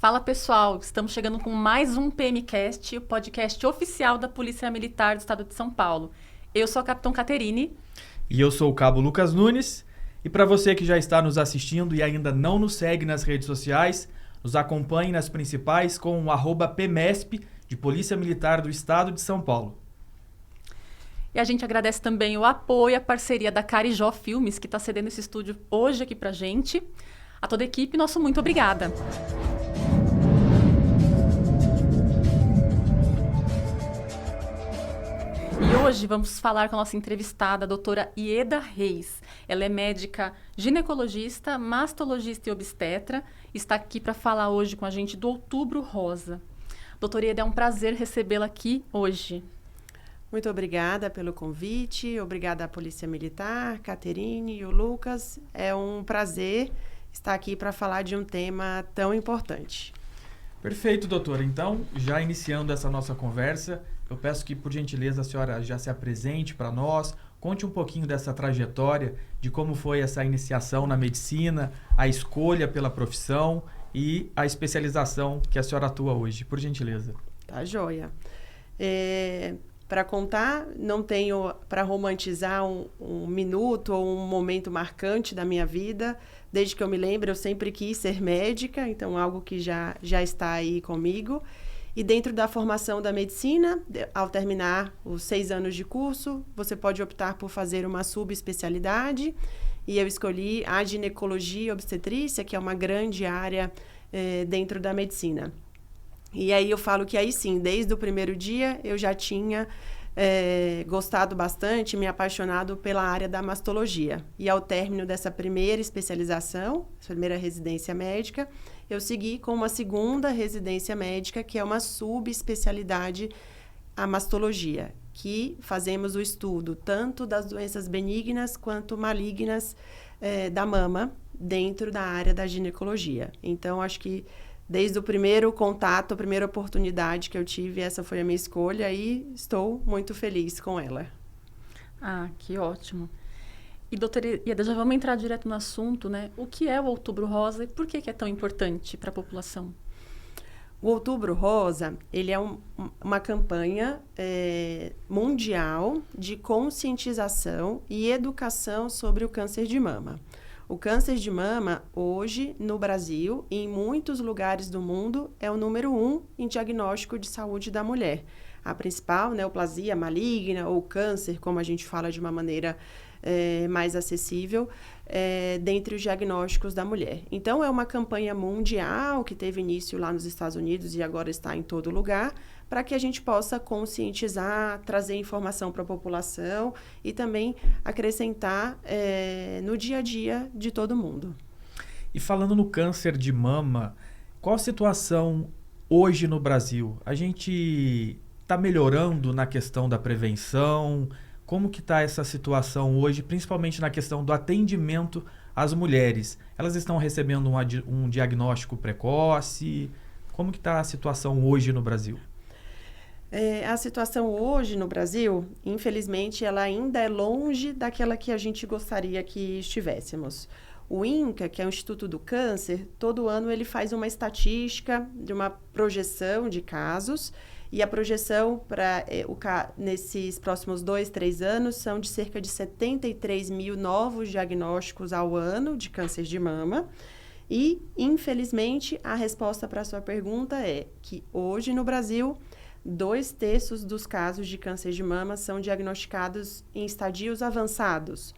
Fala pessoal, estamos chegando com mais um PMcast, o podcast oficial da Polícia Militar do Estado de São Paulo. Eu sou a Capitão Caterine. E eu sou o Cabo Lucas Nunes. E para você que já está nos assistindo e ainda não nos segue nas redes sociais, nos acompanhe nas principais com o @PMESP, de Polícia Militar do Estado de São Paulo. E a gente agradece também o apoio e a parceria da Carijó Filmes, que está cedendo esse estúdio hoje aqui pra gente. A toda a equipe, nosso muito obrigada. E hoje vamos falar com a nossa entrevistada, a doutora Ieda Reis. Ela é médica ginecologista, mastologista e obstetra. Está aqui para falar hoje com a gente do Outubro Rosa. Doutora Ieda, é um prazer recebê-la aqui hoje. Muito obrigada pelo convite, obrigada à Polícia Militar, Caterine e o Lucas. É um prazer estar aqui para falar de um tema tão importante. Perfeito, doutora. Então, já iniciando essa nossa conversa, eu peço que, por gentileza, a senhora já se apresente para nós, conte um pouquinho dessa trajetória, de como foi essa iniciação na medicina, a escolha pela profissão e a especialização que a senhora atua hoje, por gentileza. Tá joia. Para contar, não tenho para romantizar um minuto ou um momento marcante da minha vida. Desde que eu me lembro, eu sempre quis ser médica, então algo que já está aí comigo. E dentro da formação da medicina, ao terminar os 6 anos de curso, você pode optar por fazer uma subespecialidade. E eu escolhi a ginecologia e obstetrícia, que é uma grande área dentro da medicina. E aí eu falo que aí sim, desde o primeiro dia, eu já tinha gostado bastante, me apaixonado pela área da mastologia. E ao término dessa primeira especialização, primeira residência médica, eu segui com uma segunda residência médica, que é uma subespecialidade, a mastologia, que fazemos o estudo tanto das doenças benignas quanto malignas da mama, dentro da área da ginecologia. Então, acho que desde o primeiro contato, a primeira oportunidade que eu tive, essa foi a minha escolha e estou muito feliz com ela. Ah, que ótimo. E, doutora Ieda, já vamos entrar direto no assunto, né? O que é o Outubro Rosa e por que é tão importante para a população? O Outubro Rosa, ele é uma campanha mundial de conscientização e educação sobre o câncer de mama. O câncer de mama, hoje, no Brasil e em muitos lugares do mundo, é o número 1 em diagnóstico de saúde da mulher. A principal, neoplasia maligna ou câncer, como a gente fala de uma maneira mais acessível, dentre os diagnósticos da mulher. Então, é uma campanha mundial que teve início lá nos Estados Unidos e agora está em todo lugar, para que a gente possa conscientizar, trazer informação para a população e também acrescentar no dia a dia de todo mundo. E falando no câncer de mama, qual a situação hoje no Brasil? A gente está melhorando na questão da prevenção? Como que está essa situação hoje, principalmente na questão do atendimento às mulheres? Elas estão recebendo um diagnóstico precoce? Como que está a situação hoje no Brasil? A situação hoje no Brasil, infelizmente, ela ainda é longe daquela que a gente gostaria que estivéssemos. O INCA, que é o Instituto do Câncer, todo ano ele faz uma estatística de uma projeção de casos, e a projeção nesses próximos 2, 3 anos são de cerca de 73 mil novos diagnósticos ao ano de câncer de mama. E, infelizmente, a resposta para a sua pergunta é que hoje no Brasil, 2/3 dos casos de câncer de mama são diagnosticados em estadios avançados.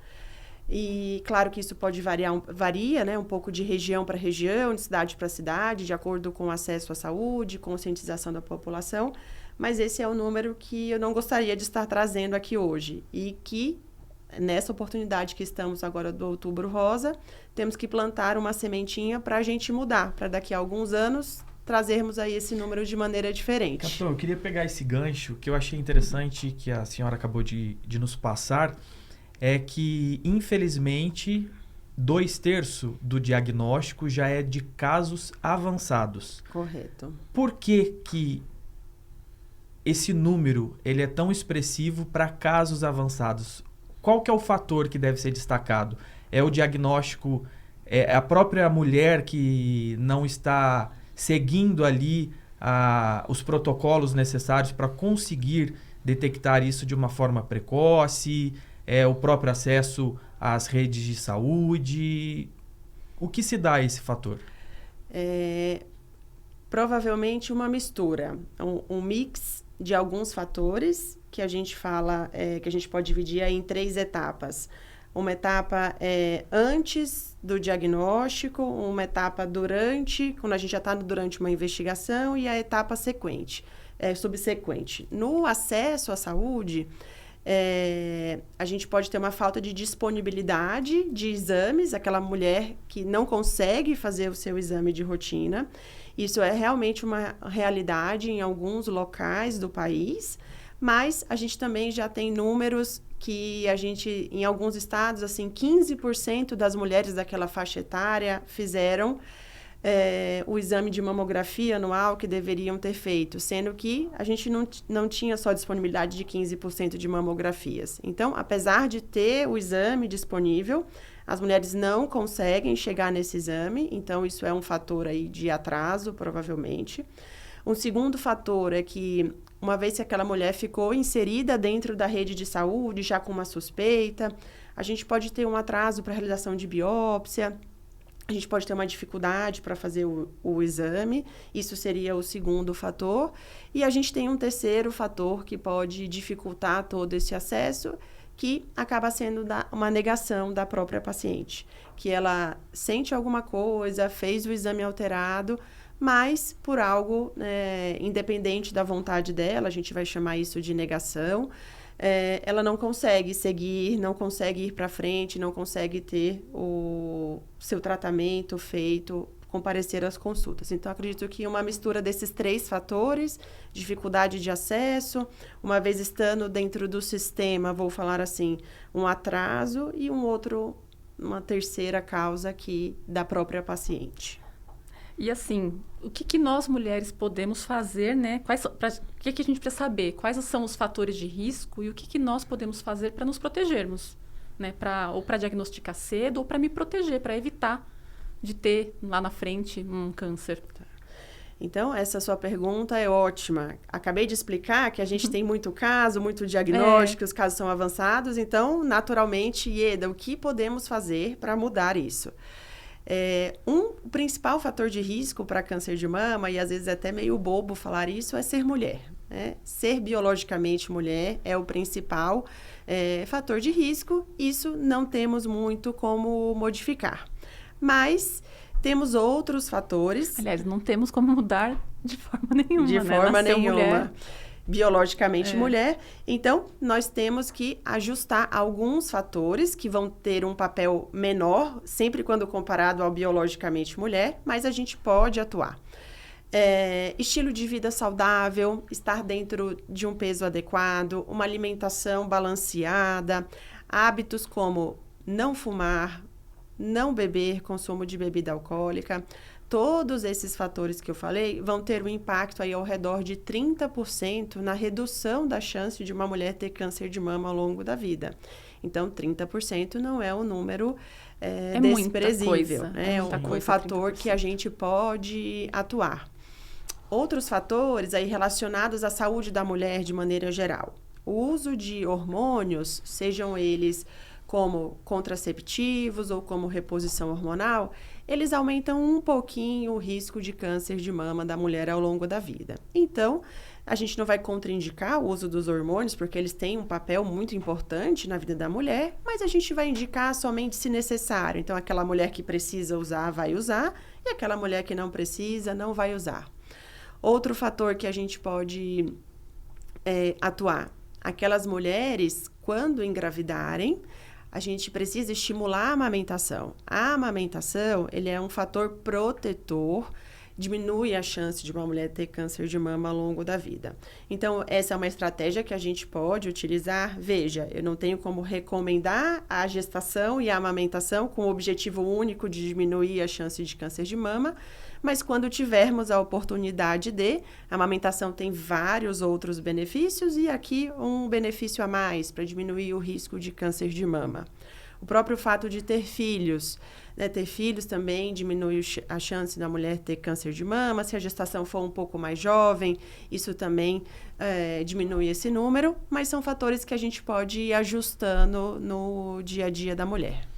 E claro que isso pode varia, né, um pouco de região para região, de cidade para cidade, de acordo com o acesso à saúde, conscientização da população, mas esse é o número que eu não gostaria de estar trazendo aqui hoje. E que, nessa oportunidade que estamos agora do Outubro Rosa, temos que plantar uma sementinha para a gente mudar, para daqui a alguns anos trazermos aí esse número de maneira diferente. Capitão, eu queria pegar esse gancho que eu achei interessante que a senhora acabou de nos passar, é que, infelizmente, 2/3 do diagnóstico já é de casos avançados. Correto. Por que esse número ele é tão expressivo para casos avançados? Qual que é o fator que deve ser destacado? É o diagnóstico, é a própria mulher que não está seguindo ali os protocolos necessários para conseguir detectar isso de uma forma precoce, o próprio acesso às redes de saúde? O que se dá a esse fator? Provavelmente uma mistura, um mix de alguns fatores que a gente fala, que a gente pode dividir aí em 3 etapas. Uma etapa antes do diagnóstico, uma etapa durante, quando a gente já está durante uma investigação, e a etapa subsequente. No acesso à saúde, a gente pode ter uma falta de disponibilidade de exames, aquela mulher que não consegue fazer o seu exame de rotina. Isso é realmente uma realidade em alguns locais do país, mas a gente também já tem números que em alguns estados, assim, 15% das mulheres daquela faixa etária fizeram o exame de mamografia anual que deveriam ter feito, sendo que a gente não tinha só disponibilidade de 15% de mamografias. Então, apesar de ter o exame disponível, as mulheres não conseguem chegar nesse exame, então isso é um fator aí de atraso, provavelmente. Um segundo fator é que, uma vez que aquela mulher ficou inserida dentro da rede de saúde, já com uma suspeita, a gente pode ter um atraso para a realização de biópsia, a gente pode ter uma dificuldade para fazer o exame, isso seria o segundo fator. E a gente tem um terceiro fator que pode dificultar todo esse acesso, que acaba sendo uma negação da própria paciente, que ela sente alguma coisa, fez o exame alterado, mas por algo independente da vontade dela, a gente vai chamar isso de negação, ela não consegue seguir, não consegue ir para frente, não consegue ter o seu tratamento feito, comparecer às consultas. Então, acredito que uma mistura desses 3 fatores, dificuldade de acesso, uma vez estando dentro do sistema, vou falar assim, um atraso e uma terceira causa aqui da própria paciente. E assim, o que nós mulheres podemos fazer, né? O que a gente precisa saber? Quais são os fatores de risco e o que nós podemos fazer para nos protegermos, né? Ou para diagnosticar cedo ou para me proteger, para evitar de ter lá na frente um câncer. Então, essa sua pergunta é ótima. Acabei de explicar que a gente tem muito caso, muito diagnóstico, os casos são avançados. Então, naturalmente, Ieda, o que podemos fazer para mudar isso? Um principal fator de risco para câncer de mama, e às vezes é até meio bobo falar isso, é ser mulher. Né? Ser biologicamente mulher é o principal fator de risco. Isso não temos muito como modificar. Mas temos outros fatores. Aliás, não temos como mudar de forma nenhuma. De forma nenhuma. Mulher. Biologicamente mulher. Então, nós temos que ajustar alguns fatores que vão ter um papel menor, sempre quando comparado ao biologicamente mulher, mas a gente pode atuar. Estilo de vida saudável, estar dentro de um peso adequado, uma alimentação balanceada, hábitos como não fumar, não beber, consumo de bebida alcoólica. Todos esses fatores que eu falei vão ter um impacto aí ao redor de 30% na redução da chance de uma mulher ter câncer de mama ao longo da vida. Então, 30% não é um número desprezível. É um fator 30%. Que a gente pode atuar. Outros fatores aí relacionados à saúde da mulher de maneira geral. O uso de hormônios, sejam eles como contraceptivos ou como reposição hormonal, eles aumentam um pouquinho o risco de câncer de mama da mulher ao longo da vida. Então, a gente não vai contraindicar o uso dos hormônios, porque eles têm um papel muito importante na vida da mulher, mas a gente vai indicar somente se necessário. Então, aquela mulher que precisa usar, vai usar, e aquela mulher que não precisa, não vai usar. Outro fator que a gente pode atuar, aquelas mulheres, quando engravidarem, a gente precisa estimular a amamentação. A amamentação, ele é um fator protetor, diminui a chance de uma mulher ter câncer de mama ao longo da vida. Então, essa é uma estratégia que a gente pode utilizar. Veja, eu não tenho como recomendar a gestação e a amamentação com o objetivo único de diminuir a chance de câncer de mama, mas quando tivermos a oportunidade a amamentação tem vários outros benefícios e aqui um benefício a mais para diminuir o risco de câncer de mama. O próprio fato de ter filhos, né? Ter filhos também diminui a chance da mulher ter câncer de mama. Se a gestação for um pouco mais jovem, isso também diminui esse número, mas são fatores que a gente pode ir ajustando no dia a dia da mulher.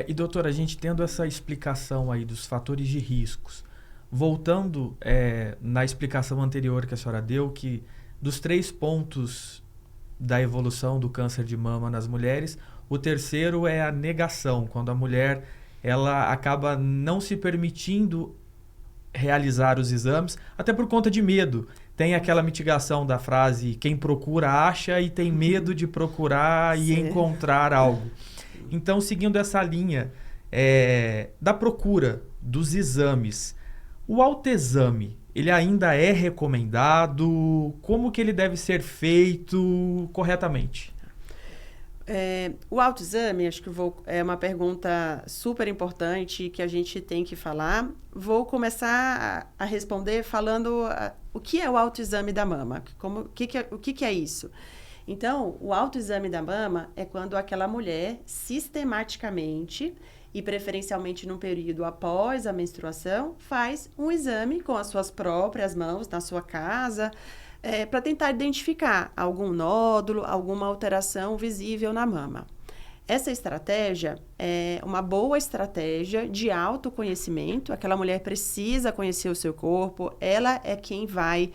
E doutora, a gente tendo essa explicação aí dos fatores de riscos, voltando na explicação anterior que a senhora deu, que dos 3 pontos da evolução do câncer de mama nas mulheres, o terceiro é a negação, quando a mulher ela acaba não se permitindo realizar os exames, até por conta de medo. Tem aquela mitigação da frase, quem procura acha, e tem medo de procurar e encontrar algo. Então, seguindo essa linha da procura dos exames, o autoexame, ele ainda é recomendado? Como que ele deve ser feito corretamente? O autoexame, acho que é uma pergunta super importante que a gente tem que falar. Vou começar a responder falando o que é o autoexame da mama, o que é isso? Então, o autoexame da mama é quando aquela mulher sistematicamente e preferencialmente num período após a menstruação, faz um exame com as suas próprias mãos na sua casa, para tentar identificar algum nódulo, alguma alteração visível na mama. Essa estratégia é uma boa estratégia de autoconhecimento. Aquela mulher precisa conhecer o seu corpo, ela é quem vai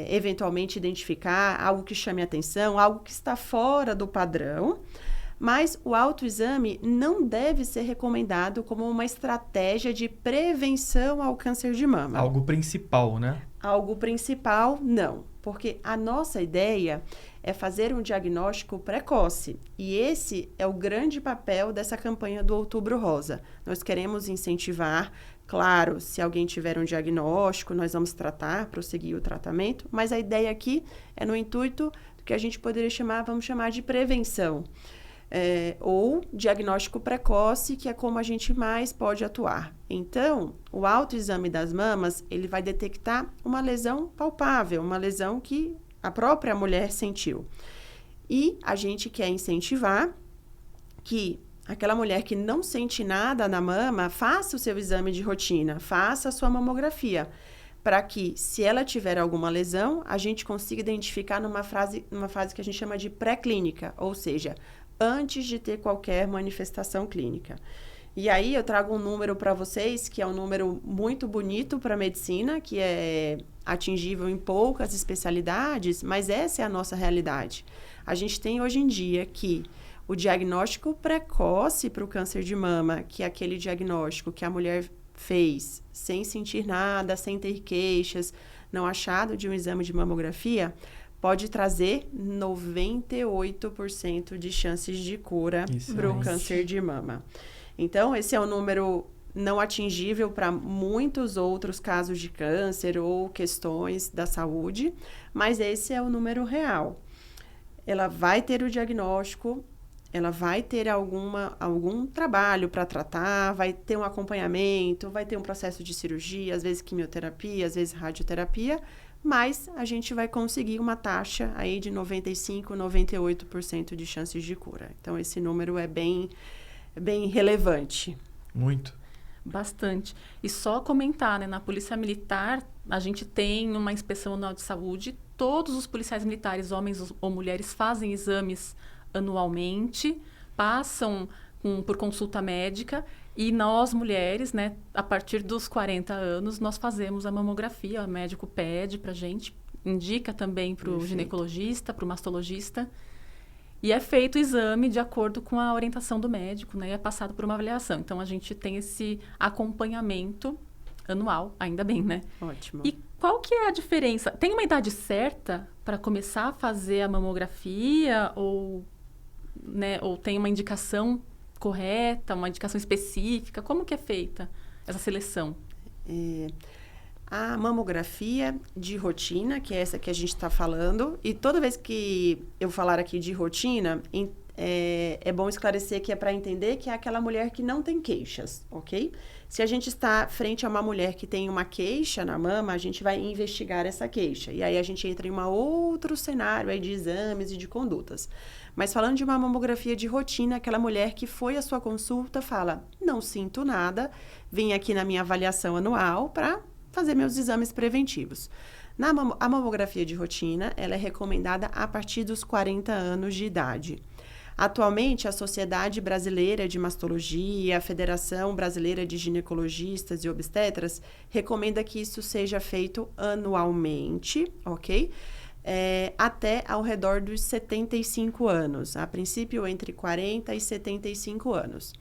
eventualmente identificar algo que chame atenção, algo que está fora do padrão. Mas o autoexame não deve ser recomendado como uma estratégia de prevenção ao câncer de mama. Algo principal, né? Algo principal, não. Porque a nossa ideia é fazer um diagnóstico precoce. E esse é o grande papel dessa campanha do Outubro Rosa. Nós queremos incentivar, claro, se alguém tiver um diagnóstico, nós vamos tratar, prosseguir o tratamento. Mas a ideia aqui é no intuito do que a gente poderia vamos chamar de prevenção. Ou diagnóstico precoce, que é como a gente mais pode atuar. Então, o autoexame das mamas, ele vai detectar uma lesão palpável, uma lesão que a própria mulher sentiu. E a gente quer incentivar que aquela mulher que não sente nada na mama, faça o seu exame de rotina, faça a sua mamografia, para que, se ela tiver alguma lesão, a gente consiga identificar numa fase que a gente chama de pré-clínica, ou seja, antes de ter qualquer manifestação clínica. E aí eu trago um número para vocês, que é um número muito bonito para a medicina, que é atingível em poucas especialidades, mas essa é a nossa realidade. A gente tem hoje em dia que o diagnóstico precoce para o câncer de mama, que é aquele diagnóstico que a mulher fez sem sentir nada, sem ter queixas, não achado de um exame de mamografia, pode trazer 98% de chances de cura para o câncer de mama. Então, esse é um número não atingível para muitos outros casos de câncer ou questões da saúde, mas esse é o número real. Ela vai ter o diagnóstico, ela vai ter algum trabalho para tratar, vai ter um acompanhamento, vai ter um processo de cirurgia, às vezes quimioterapia, às vezes radioterapia, mas a gente vai conseguir uma taxa aí de 95%, 98% de chances de cura. Então, esse número é bem relevante. Muito. Bastante. E só comentar, né? Na Polícia Militar, a gente tem uma inspeção anual de saúde. Todos os policiais militares, homens ou mulheres, fazem exames anualmente, passam por consulta médica. E nós, mulheres, né, a partir dos 40 anos, nós fazemos a mamografia. O médico pede pra gente, indica também para o ginecologista, para o mastologista. E é feito o exame de acordo com a orientação do médico, né? E é passado por uma avaliação. Então, a gente tem esse acompanhamento anual, ainda bem, né? Ótimo. E qual que é a diferença? Tem uma idade certa para começar a fazer a mamografia? Ou tem uma indicação correta, uma indicação específica? Como que é feita essa seleção? A mamografia de rotina, que é essa que a gente está falando, e toda vez que eu falar aqui de rotina, é bom esclarecer que é para entender que é aquela mulher que não tem queixas, ok? Se a gente está frente a uma mulher que tem uma queixa na mama, a gente vai investigar essa queixa. E aí a gente entra em um outro cenário aí de exames e de condutas. Mas falando de uma mamografia de rotina, aquela mulher que foi à sua consulta fala, não sinto nada, vim aqui na minha avaliação anual para fazer meus exames preventivos. A mamografia de rotina, ela é recomendada a partir dos 40 anos de idade. Atualmente, a Sociedade Brasileira de Mastologia, a Federação Brasileira de Ginecologistas e Obstetras, recomenda que isso seja feito anualmente, ok? Até ao redor dos 75 anos, a princípio entre 40 e 75 anos.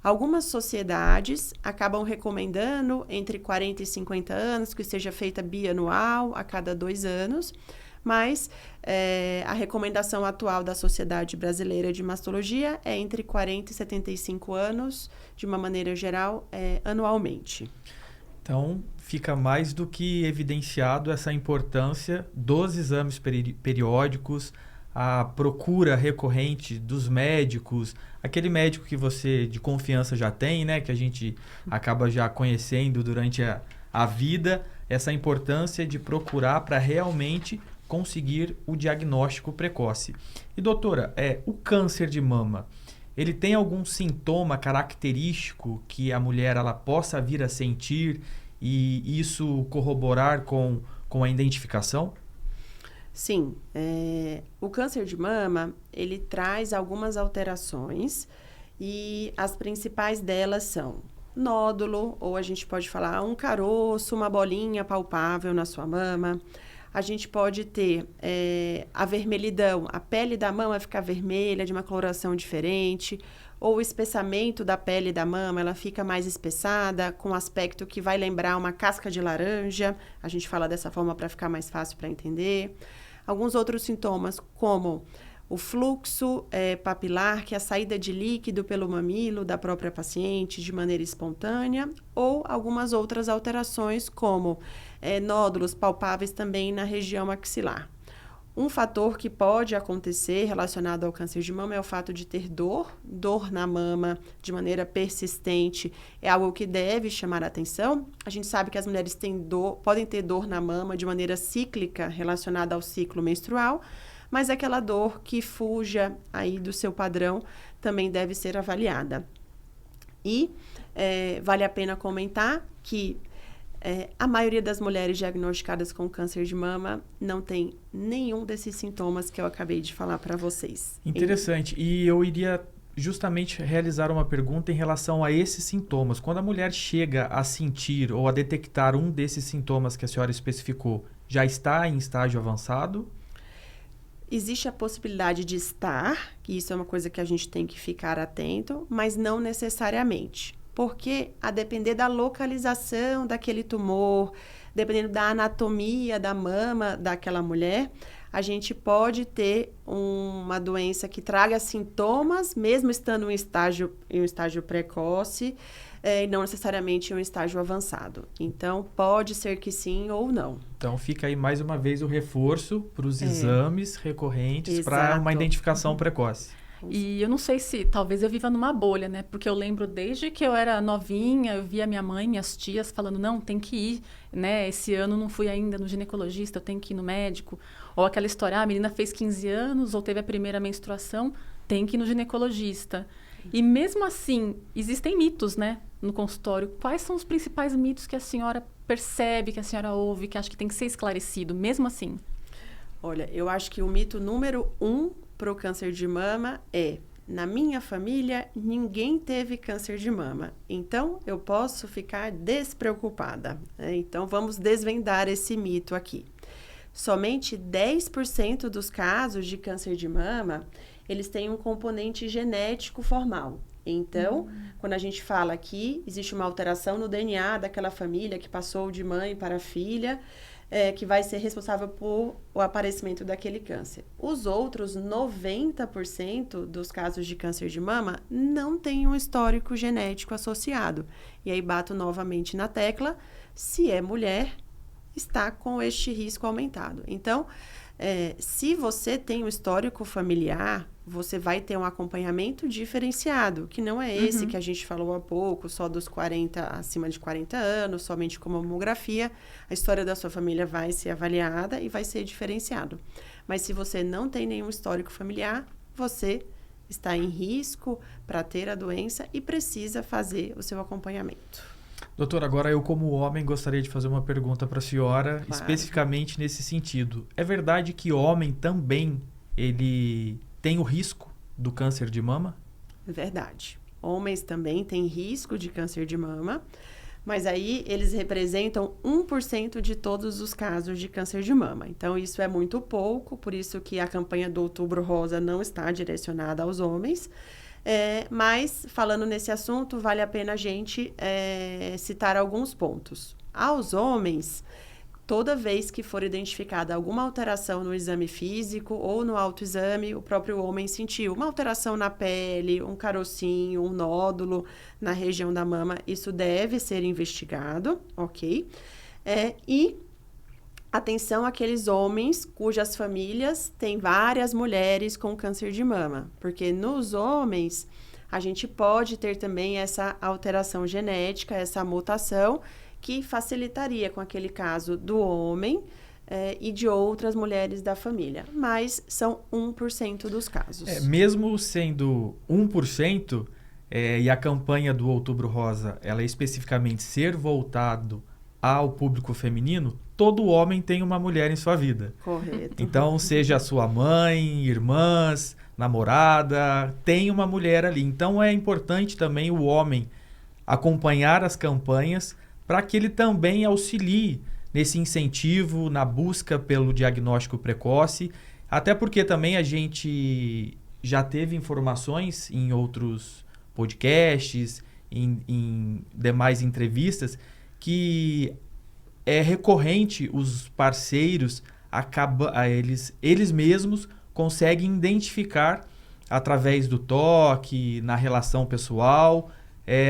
Algumas sociedades acabam recomendando entre 40 e 50 anos que seja feita bianual a cada 2 anos, mas a recomendação atual da Sociedade Brasileira de Mastologia é entre 40 e 75 anos, de uma maneira geral, anualmente. Então, fica mais do que evidenciado essa importância dos exames periódicos, a procura recorrente dos médicos, aquele médico que você de confiança já tem, né, que a gente acaba já conhecendo durante a vida, essa importância de procurar para realmente conseguir o diagnóstico precoce. E doutora, o câncer de mama, ele tem algum sintoma característico que a mulher ela possa vir a sentir e isso corroborar com a identificação? Sim, o câncer de mama, ele traz algumas alterações e as principais delas são nódulo, ou a gente pode falar um caroço, uma bolinha palpável na sua mama. A gente pode ter a vermelhidão, a pele da mama ficar vermelha, de uma coloração diferente, ou o espessamento da pele da mama, ela fica mais espessada, com um aspecto que vai lembrar uma casca de laranja. A gente fala dessa forma para ficar mais fácil para entender. Alguns outros sintomas, como o fluxo papilar, que é a saída de líquido pelo mamilo da própria paciente de maneira espontânea, ou algumas outras alterações, como nódulos palpáveis também na região maxilar. Um fator que pode acontecer relacionado ao câncer de mama é o fato de ter dor na mama de maneira persistente, é algo que deve chamar a atenção. A gente sabe que as mulheres podem ter dor na mama de maneira cíclica relacionada ao ciclo menstrual, mas aquela dor que fuja aí do seu padrão também deve ser avaliada. E vale a pena comentar que a maioria das mulheres diagnosticadas com câncer de mama não tem nenhum desses sintomas que eu acabei de falar para vocês. Interessante. E eu iria justamente realizar uma pergunta em relação a esses sintomas. Quando a mulher chega a sentir ou a detectar um desses sintomas que a senhora especificou, já está em estágio avançado? Existe a possibilidade de estar, que isso é uma coisa que a gente tem que ficar atento, mas não necessariamente. Porque, a depender da localização daquele tumor, dependendo da anatomia da mama daquela mulher, a gente pode ter uma doença que traga sintomas, mesmo estando em um estágio precoce, e não necessariamente em um estágio avançado. Então, pode ser que sim ou não. Então, fica aí mais uma vez o reforço para os exames recorrentes para uma identificação precoce. E eu não sei se, talvez eu viva numa bolha, né? Porque eu lembro desde que eu era novinha, eu via minha mãe, minhas tias falando, não, tem que ir, né? Esse ano não fui ainda no ginecologista, eu tenho que ir no médico. Ou aquela história, a menina fez 15 anos ou teve a primeira menstruação, tem que ir no ginecologista. E mesmo assim, existem mitos, né? No consultório. Quais são os principais mitos que a senhora percebe, que a senhora ouve, que acha que tem que ser esclarecido, mesmo assim? Olha, eu acho que o mito número 1 para o câncer de mama na minha família, ninguém teve câncer de mama. Então, eu posso ficar despreocupada. Então, vamos desvendar esse mito aqui. Somente 10% dos casos de câncer de mama, eles têm um componente genético formal. Então, quando a gente fala aqui, existe uma alteração no DNA daquela família que passou de mãe para filha, que vai ser responsável por o aparecimento daquele câncer. Os outros 90% dos casos de câncer de mama não têm um histórico genético associado. E aí bato novamente na tecla, se é mulher, está com este risco aumentado. Então, se você tem um histórico familiar, você vai ter um acompanhamento diferenciado, que não é esse que a gente falou há pouco, só dos 40, acima de 40 anos, somente com mamografia. A história da sua família vai ser avaliada e vai ser diferenciado. Mas se você não tem nenhum histórico familiar, você está em risco para ter a doença e precisa fazer o seu acompanhamento. Doutora, agora eu como homem gostaria de fazer uma pergunta para a senhora, Claro. especificamente nesse sentido. É verdade que homem também ele tem o risco do câncer de mama? É verdade. Homens também têm risco de câncer de mama, mas aí eles representam 1% de todos os casos de câncer de mama. Então, isso é muito pouco, por isso que a campanha do Outubro Rosa não está direcionada aos homens. Mas, falando nesse assunto, vale a pena a gente citar alguns pontos. Aos homens, toda vez que for identificada alguma alteração no exame físico ou no autoexame, o próprio homem sentiu uma alteração na pele, um carocinho, um nódulo na região da mama, isso deve ser investigado, ok? E atenção àqueles homens cujas famílias têm várias mulheres com câncer de mama, porque nos homens a gente pode ter também essa alteração genética, essa mutação, que facilitaria com aquele caso do homem e de outras mulheres da família. Mas são 1% dos casos. Mesmo sendo 1%, e a campanha do Outubro Rosa, ela especificamente ser voltado ao público feminino, todo homem tem uma mulher em sua vida. Correto. Então, seja a sua mãe, irmãs, namorada, tem uma mulher ali. Então, é importante também o homem acompanhar as campanhas para que ele também auxilie nesse incentivo, na busca pelo diagnóstico precoce, até porque também a gente já teve informações em outros podcasts, em demais entrevistas, que é recorrente os parceiros, eles mesmos conseguem identificar através do toque, na relação pessoal,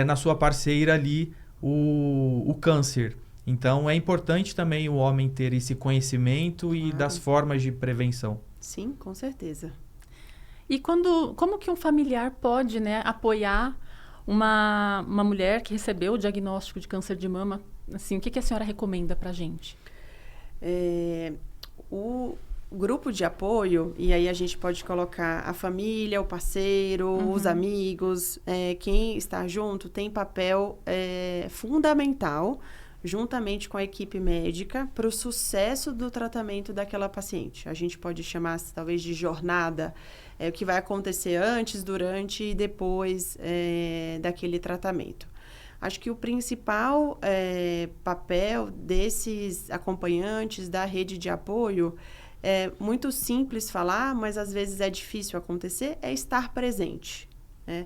na sua parceira ali, o câncer. Então, é importante também o homem ter esse conhecimento e das formas de prevenção. Sim, com certeza. E como que um familiar pode, né, apoiar uma mulher que recebeu o diagnóstico de câncer de mama? Assim, o que a senhora recomenda para a gente? O grupo de apoio, e aí a gente pode colocar a família, o parceiro, os amigos, quem está junto tem papel fundamental, juntamente com a equipe médica, para o sucesso do tratamento daquela paciente. A gente pode chamar, talvez, de jornada, o que vai acontecer antes, durante e depois daquele tratamento. Acho que o principal papel desses acompanhantes da rede de apoio é muito simples falar, mas às vezes é difícil acontecer, é estar presente, né?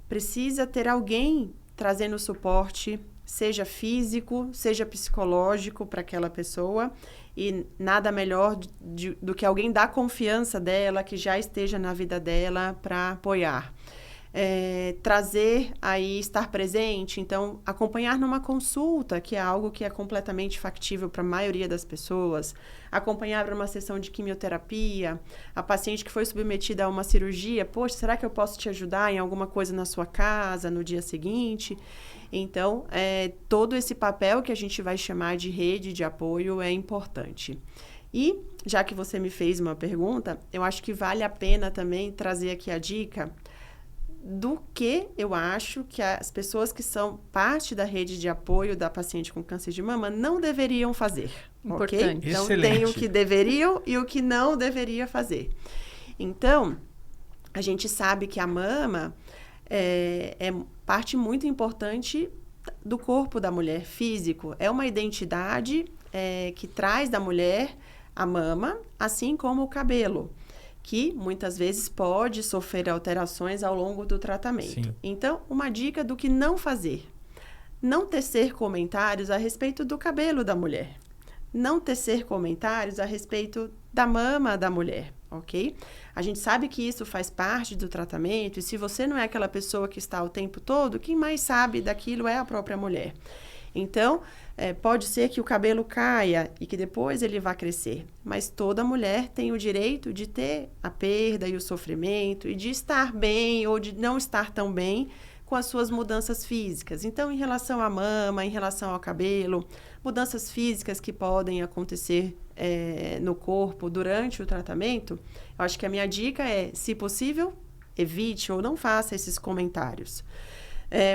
Precisa ter alguém trazendo suporte, seja físico, seja psicológico para aquela pessoa, e nada melhor do que alguém dar confiança dela, que já esteja na vida dela para apoiar. Trazer aí, estar presente, então acompanhar numa consulta, que é algo que é completamente factível para a maioria das pessoas, acompanhar para uma sessão de quimioterapia, a paciente que foi submetida a uma cirurgia, poxa, será que eu posso te ajudar em alguma coisa na sua casa no dia seguinte? Então, todo esse papel que a gente vai chamar de rede de apoio é importante. E, já que você me fez uma pergunta, eu acho que vale a pena também trazer aqui a dica do que eu acho que as pessoas que são parte da rede de apoio da paciente com câncer de mama não deveriam fazer. Importante. Okay? Então, Excelente. tem o que deveriam e o que não deveria fazer. Então, a gente sabe que a mama é parte muito importante do corpo da mulher, físico. É uma identidade que traz da mulher a mama, assim como o cabelo, que muitas vezes pode sofrer alterações ao longo do tratamento. Sim. Então, uma dica do que não fazer. Não tecer comentários a respeito do cabelo da mulher. Não tecer comentários a respeito da mama da mulher, ok? A gente sabe que isso faz parte do tratamento, e se você não é aquela pessoa que está o tempo todo, quem mais sabe daquilo é a própria mulher. Então, Pode ser que o cabelo caia e que depois ele vá crescer, mas toda mulher tem o direito de ter a perda e o sofrimento e de estar bem ou de não estar tão bem com as suas mudanças físicas. Então, em relação à mama, em relação ao cabelo, mudanças físicas que podem acontecer no corpo durante o tratamento, eu acho que a minha dica é, se possível, evite ou não faça esses comentários.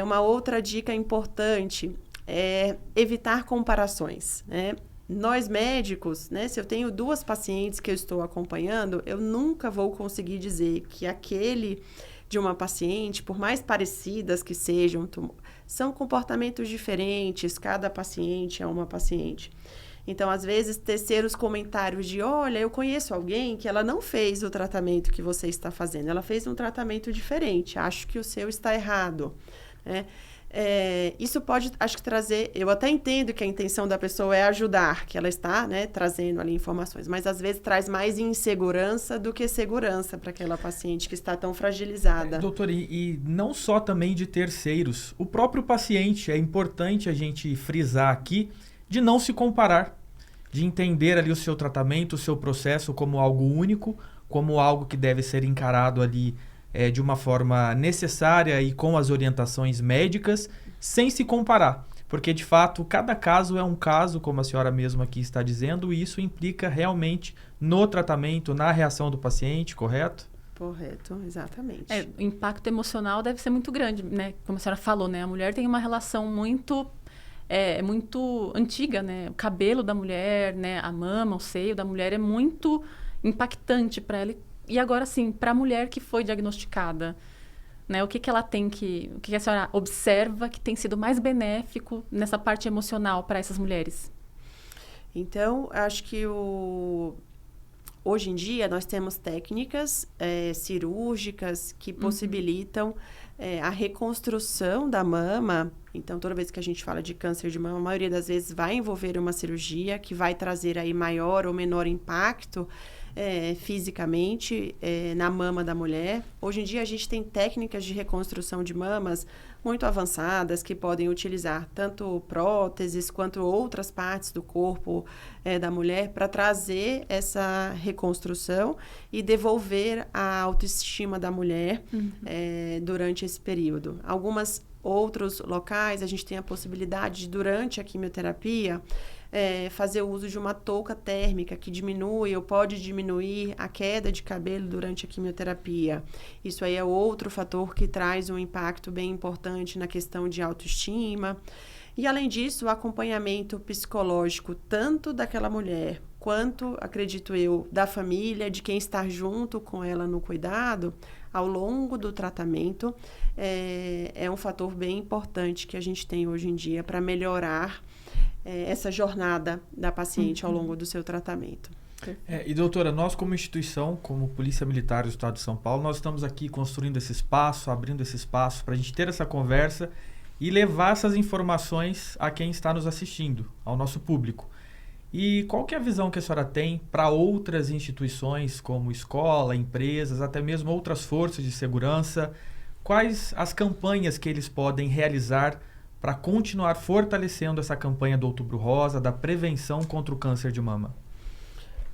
Uma outra dica importante é evitar comparações, né? Nós médicos, né, se eu tenho 2 pacientes que eu estou acompanhando, eu nunca vou conseguir dizer que aquele de uma paciente, por mais parecidas que sejam, são comportamentos diferentes, cada paciente é uma paciente. Então, às vezes, tecer os comentários de, olha, eu conheço alguém que ela não fez o tratamento que você está fazendo, ela fez um tratamento diferente, acho que o seu está errado, né? Isso pode, acho que trazer, eu até entendo que a intenção da pessoa é ajudar, que ela está, né, trazendo ali informações, mas às vezes traz mais insegurança do que segurança para aquela paciente que está tão fragilizada. Doutor, e não só também de terceiros, o próprio paciente, é importante a gente frisar aqui, de não se comparar, de entender ali o seu tratamento, o seu processo como algo único, como algo que deve ser encarado ali de uma forma necessária e com as orientações médicas, sem se comparar. Porque, de fato, cada caso é um caso, como a senhora mesma aqui está dizendo, e isso implica realmente no tratamento, na reação do paciente, correto? Correto, exatamente. O impacto emocional deve ser muito grande, né? Como a senhora falou, né? A mulher tem uma relação muito antiga, né? O cabelo da mulher, né? A mama, o seio da mulher é muito impactante para ela. E agora, sim, para a mulher que foi diagnosticada, né? O que ela tem o que a senhora observa que tem sido mais benéfico nessa parte emocional para essas mulheres? Então, acho que hoje em dia nós temos técnicas cirúrgicas que possibilitam a reconstrução da mama. Então, toda vez que a gente fala de câncer de mama, a maioria das vezes vai envolver uma cirurgia que vai trazer aí maior ou menor impacto fisicamente na mama da mulher. Hoje em dia a gente tem técnicas de reconstrução de mamas muito avançadas que podem utilizar tanto próteses quanto outras partes do corpo da mulher para trazer essa reconstrução e devolver a autoestima da mulher durante esse período. Algumas outros locais a gente tem a possibilidade de, durante a quimioterapia, fazer o uso de uma touca térmica que diminui ou pode diminuir a queda de cabelo durante a quimioterapia. Isso aí é outro fator que traz um impacto bem importante na questão de autoestima. E, além disso, o acompanhamento psicológico tanto daquela mulher quanto, acredito eu, da família, de quem está junto com ela no cuidado, ao longo do tratamento, é um fator bem importante que a gente tem hoje em dia para melhorar essa jornada da paciente ao longo do seu tratamento. E doutora, nós como instituição, como Polícia Militar do Estado de São Paulo, nós estamos aqui construindo esse espaço, abrindo esse espaço para a gente ter essa conversa e levar essas informações a quem está nos assistindo, ao nosso público. E qual que é a visão que a senhora tem para outras instituições, como escola, empresas, até mesmo outras forças de segurança? Quais as campanhas que eles podem realizar para continuar fortalecendo essa campanha do Outubro Rosa, da prevenção contra o câncer de mama?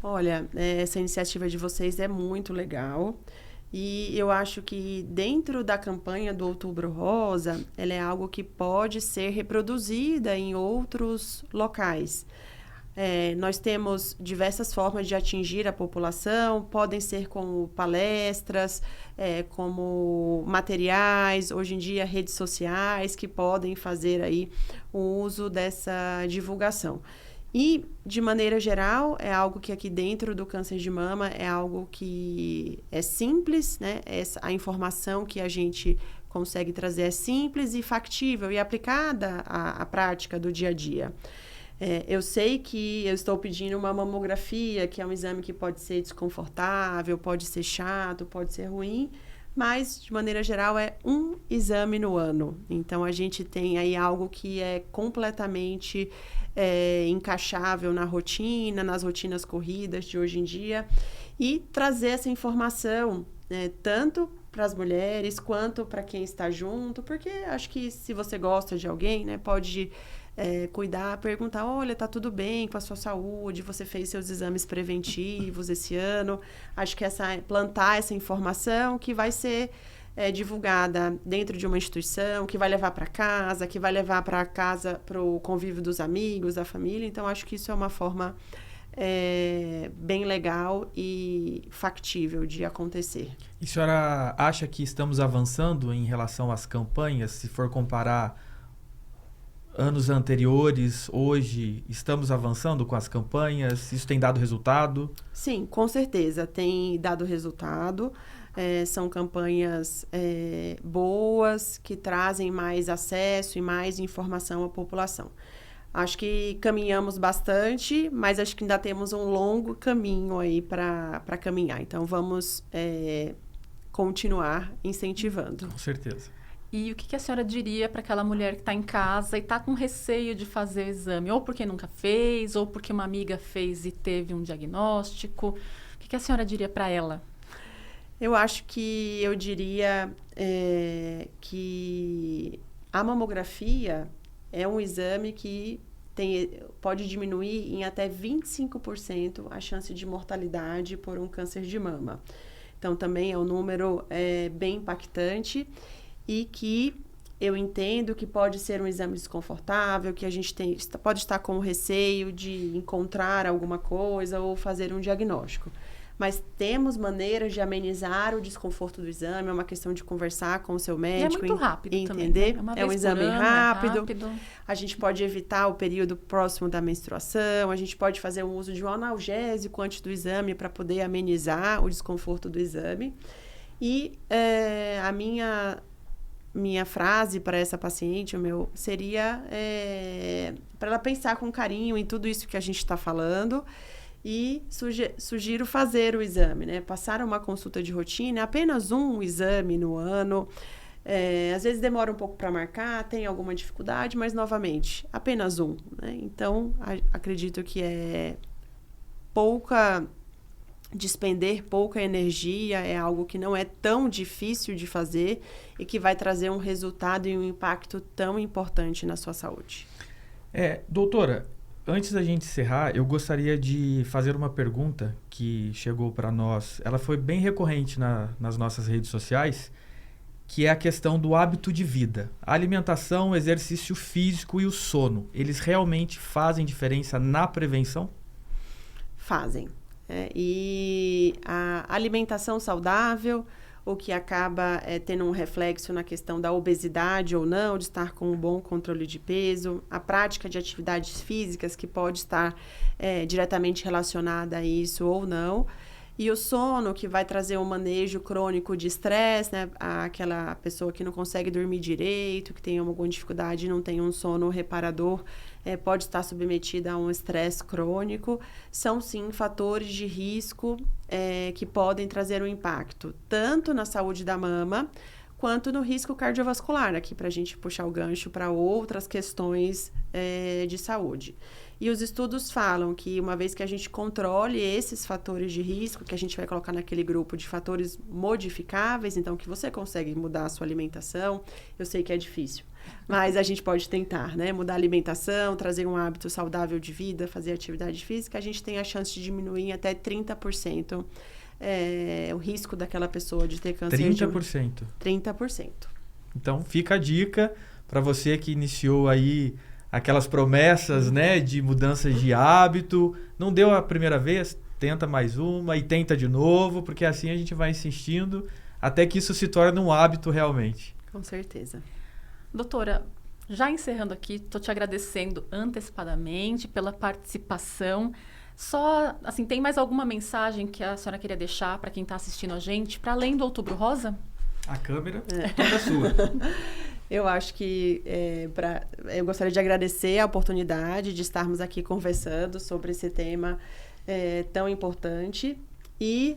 Olha, essa iniciativa de vocês é muito legal e eu acho que dentro da campanha do Outubro Rosa, ela é algo que pode ser reproduzida em outros locais. Nós temos diversas formas de atingir a população, podem ser como palestras, como materiais, hoje em dia redes sociais que podem fazer aí o uso dessa divulgação. E, de maneira geral, é algo que aqui dentro do câncer de mama é algo que é simples, né? A informação que a gente consegue trazer é simples e factível e aplicada à prática do dia a dia. Eu sei que eu estou pedindo uma mamografia, que é um exame que pode ser desconfortável, pode ser chato, pode ser ruim, mas, de maneira geral, é um exame no ano. Então, a gente tem aí algo que é completamente encaixável na rotina, nas rotinas corridas de hoje em dia, e trazer essa informação, tanto para as mulheres quanto para quem está junto, porque acho que se você gosta de alguém, né, pode cuidar, perguntar, olha, tá tudo bem com a sua saúde, você fez seus exames preventivos esse ano. Acho que plantar essa informação que vai ser divulgada dentro de uma instituição, que vai levar para casa, para o convívio dos amigos, da família. Então, acho que isso é uma forma bem legal e factível de acontecer. E a senhora acha que estamos avançando em relação às campanhas? Se for comparar anos anteriores, hoje, estamos avançando com as campanhas? Isso tem dado resultado? Sim, com certeza, tem dado resultado. São campanhas boas, que trazem mais acesso e mais informação à população. Acho que caminhamos bastante, mas acho que ainda temos um longo caminho aí para caminhar. Então, vamos continuar incentivando. Com certeza. E o que a senhora diria para aquela mulher que está em casa e está com receio de fazer o exame? Ou porque nunca fez, ou porque uma amiga fez e teve um diagnóstico. O que a senhora diria para ela? Eu acho que eu diria que a mamografia é um exame que pode diminuir em até 25% a chance de mortalidade por um câncer de mama. Então, também é um número bem impactante e que eu entendo que pode ser um exame desconfortável, que a gente pode estar com receio de encontrar alguma coisa ou fazer um diagnóstico. Mas temos maneiras de amenizar o desconforto do exame, é uma questão de conversar com o seu médico. E é muito rápido entender. Também, né? É um exame rápido. A gente pode evitar o período próximo da menstruação, a gente pode fazer o uso de um analgésico antes do exame para poder amenizar o desconforto do exame. E a minha frase para essa paciente, seria para ela pensar com carinho em tudo isso que a gente está falando. E sugiro fazer o exame, né? Passar uma consulta de rotina, apenas um exame no ano. Às vezes demora um pouco para marcar, tem alguma dificuldade, mas, novamente, apenas um, né? Então, acredito que despender pouca energia, é algo que não é tão difícil de fazer e que vai trazer um resultado e um impacto tão importante na sua saúde. Doutora, antes da gente encerrar, eu gostaria de fazer uma pergunta que chegou para nós. Ela foi bem recorrente nas nossas redes sociais, que é a questão do hábito de vida. A alimentação, o exercício físico e o sono, eles realmente fazem diferença na prevenção? Fazem. E a alimentação saudável, o que acaba tendo um reflexo na questão da obesidade ou não, de estar com um bom controle de peso, a prática de atividades físicas que pode estar diretamente relacionada a isso ou não, e o sono, que vai trazer um manejo crônico de estresse, né? Aquela pessoa que não consegue dormir direito, que tem alguma dificuldade e não tem um sono reparador, pode estar submetida a um estresse crônico. São, sim, fatores de risco que podem trazer um impacto, tanto na saúde da mama, quanto no risco cardiovascular, aqui para a gente puxar o gancho para outras questões de saúde. E os estudos falam que, uma vez que a gente controle esses fatores de risco, que a gente vai colocar naquele grupo de fatores modificáveis, então que você consegue mudar a sua alimentação, eu sei que é difícil, mas a gente pode tentar, né? Mudar a alimentação, trazer um hábito saudável de vida, fazer atividade física, a gente tem a chance de diminuir em até 30% o risco daquela pessoa de ter câncer 30%? 30%. Então, fica a dica para você que iniciou aí aquelas promessas, né, de mudanças de hábito. Não deu a primeira vez, tenta mais uma e tenta de novo, porque assim a gente vai insistindo até que isso se torne um hábito realmente. Com certeza. Doutora, já encerrando aqui, estou te agradecendo antecipadamente pela participação. Só, assim, tem mais alguma mensagem que a senhora queria deixar para quem está assistindo a gente, para além do Outubro Rosa? A câmera toda sua. Eu acho que eu gostaria de agradecer a oportunidade de estarmos aqui conversando sobre esse tema tão importante. E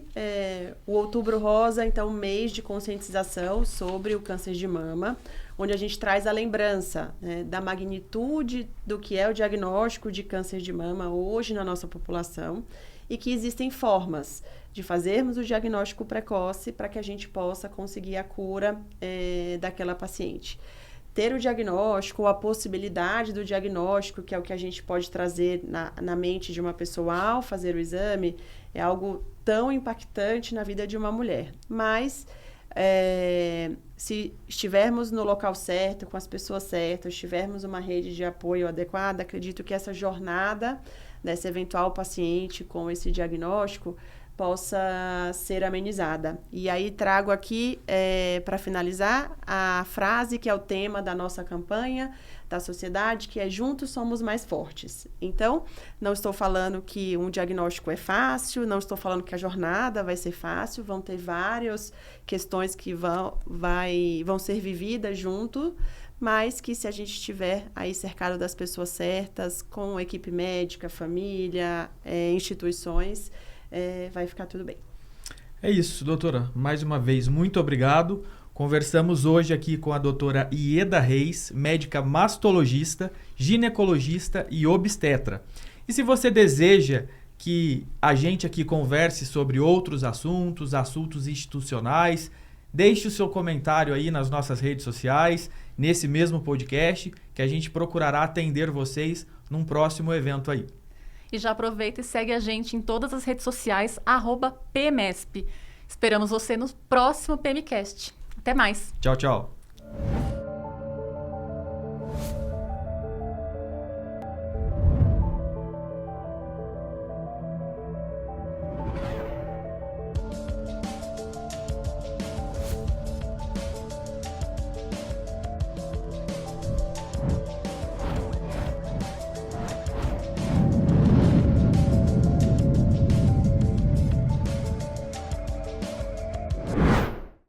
o Outubro Rosa, então, um mês de conscientização sobre o câncer de mama, onde a gente traz a lembrança, né, da magnitude do que é o diagnóstico de câncer de mama hoje na nossa população e que existem formas de fazermos o diagnóstico precoce para que a gente possa conseguir a cura daquela paciente. ter o diagnóstico, ou a possibilidade do diagnóstico, que é o que a gente pode trazer na mente de uma pessoa ao fazer o exame, é algo tão impactante na vida de uma mulher. Mas, se estivermos no local certo, com as pessoas certas, tivermos uma rede de apoio adequada, acredito que essa jornada dessa eventual paciente com esse diagnóstico possa ser amenizada. E aí trago aqui, para finalizar, a frase que é o tema da nossa campanha, da sociedade, que é "Juntos somos mais fortes". Então, não estou falando que um diagnóstico é fácil, não estou falando que a jornada vai ser fácil, vão ter várias questões que vão ser vividas junto, mas que se a gente estiver aí cercado das pessoas certas, com equipe médica, família, instituições, vai ficar tudo bem. É isso, doutora. Mais uma vez, muito obrigado. Conversamos hoje aqui com a doutora Ieda Reis, médica mastologista, ginecologista e obstetra. E se você deseja que a gente aqui converse sobre outros assuntos institucionais, deixe o seu comentário aí nas nossas redes sociais, nesse mesmo podcast, que a gente procurará atender vocês num próximo evento aí. E já aproveita e segue a gente em todas as redes sociais, @PMESP. Esperamos você no próximo PMcast. Até mais. Tchau, tchau.